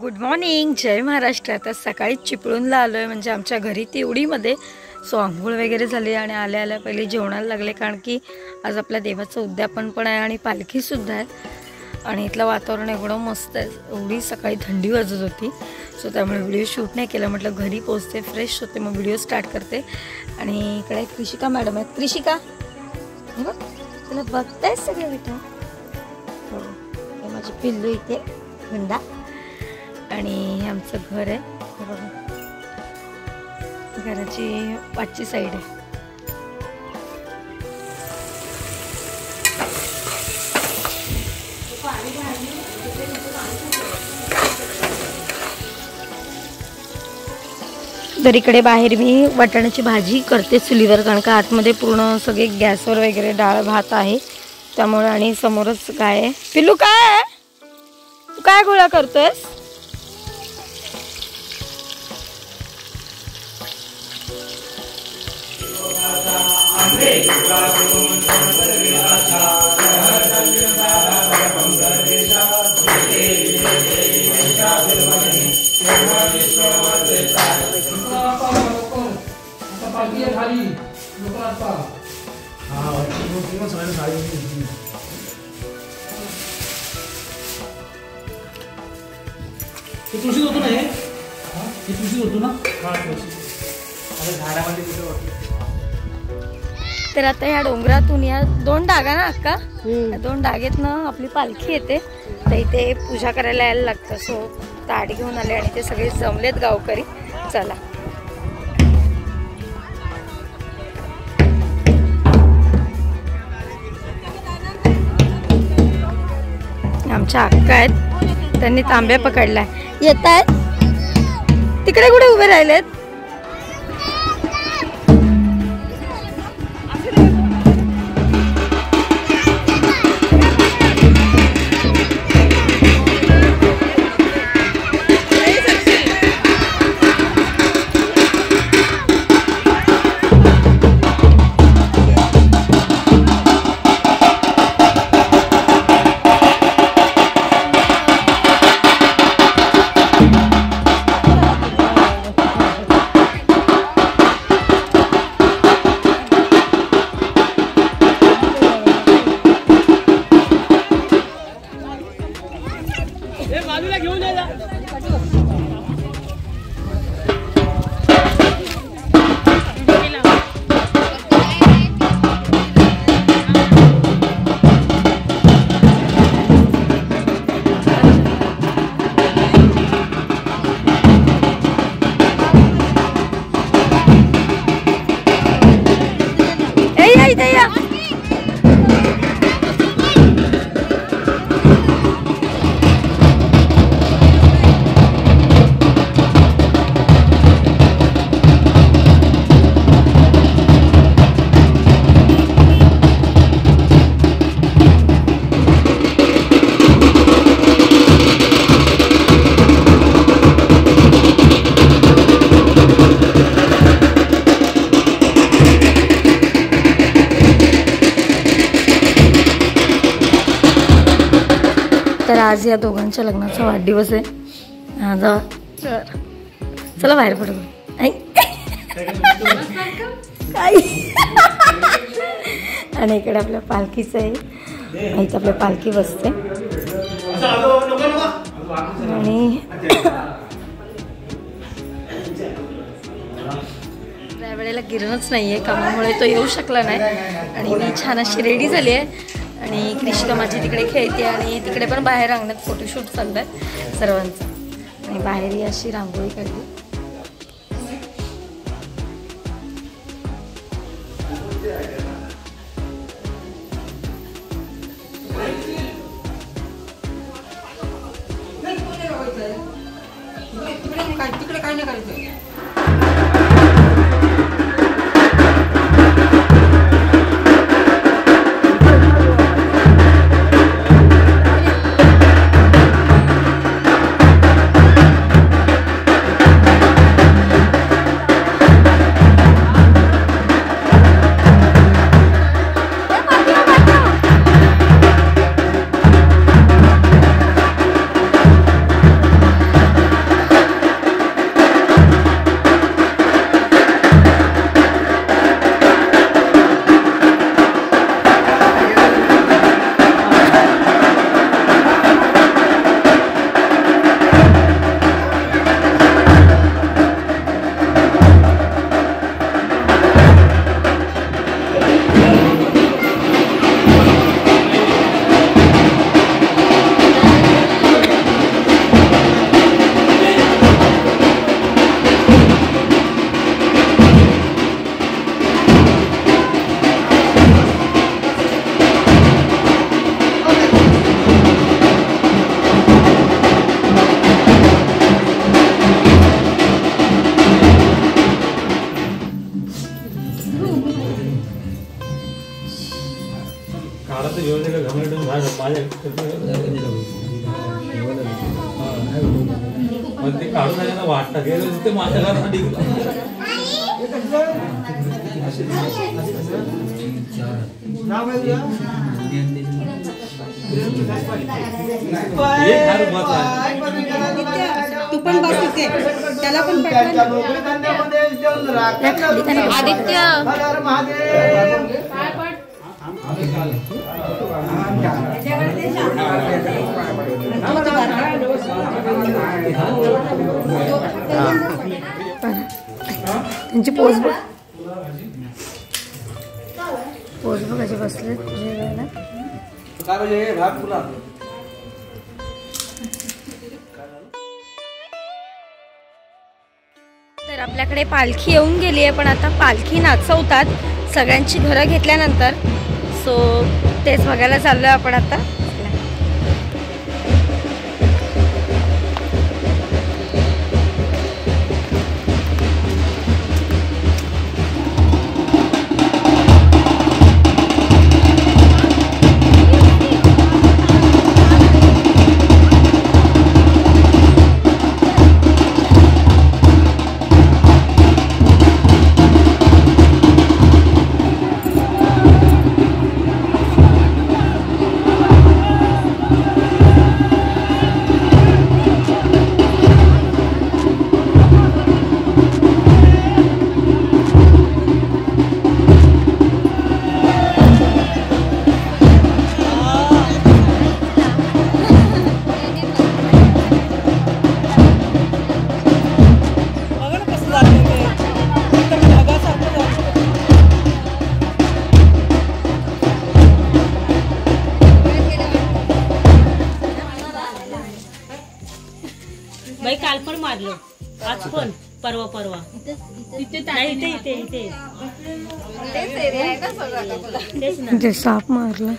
Good morning, जय महाराष्ट्र। आता सकाळी चिपळूणला आलो आहे, म्हणजे आमच्या घरी तेवढीमध्ये सो आंघोळ वगैरे झाली आणि आल्या आल्या पहिले जेवणाला लागले, कारण की आज आपल्या देवाचं उद्यापन पण आहे आणि पालखीसुद्धा आहे आणि इथलं वातावरण एवढं मस्त आहे। एवढी सकाळी थंडी वाजत होती, सो त्यामुळे व्हिडिओ शूट नाही केला। म्हटलं घरी पोहोचते, फ्रेश होते, मग व्हिडिओ स्टार्ट करते। आणि इकडे कृषिका मॅडम आहेत। कृषिका बघ, तुला बघताय सगळं बेटा। हो, हे माझी पिल्लू इथे हुंडा आणि हे आमचं घर आहे। हे बघा, घराची पाचची साईड आहे। तर इकडे बाहेर मी वाटाण्याची भाजी करते चुलीवर, कारण का आतमध्ये पूर्ण सगळे गॅसवर वगैरे डाळ भात आहे त्यामुळे। आणि समोरच गाय आहे। पिल्लू काय आहे, तू काय गोळा करतोयस? तुळशीच होतो ना, हे तुळशीच होतो ना। झाडामध्ये कुठे होतं? तर आता ह्या डोंगरातून या दोन डागा ना अक्का, या दोन डागेतनं आपली पालखी येते, तर इथे पूजा करायला यायला लागतं। सो ताट घेऊन आले आणि ते सगळे जमलेत गावकरी। चला, आमच्या अक्का आहेत, त्यांनी तांब्या पकडलाय। येत आहेत तिकडे, कुठे उभे राहिलेत? तर आज या दोघांच्या लग्नाचा वाढदिवस आहे। आता चला बाहेर पडू। आणि इकडे आपल्या पालखीचं आहे, इथे आपल्या पालखी बसते आणि त्यावेळेला गिरणच नाहीये, कामामुळे तो येऊ शकला नाही। आणि मी छान अशी रेडी झाली आहे आणि कृषिका माझी तिकडे खेळते आणि तिकडे पण बाहेर अंगणात फोटोशूट चाललं आहे सर्वांचं। आणि बाहेर ही अशी रांगोळी काढली। तिकडे काय नाही करायचं। झाडाचं व्यवस्थित घालून झाड माझ्या मग ते काढून आल्यानं वाटतं गेलं ते माझ्या घरात तू पण बस तिथे त्याला पण आदित्य त्यांची पोज बघ कशी बसले जेवायला. तर आपल्याकडे पालखी येऊन गेली आहे, पण आता पालखी नाचवतात सगळ्यांची घरं घेतल्यानंतर. सो तेच बघायला चाललोय आपण आता. बाई काल पण मारलं, आज पण परवा इथे साप मारला.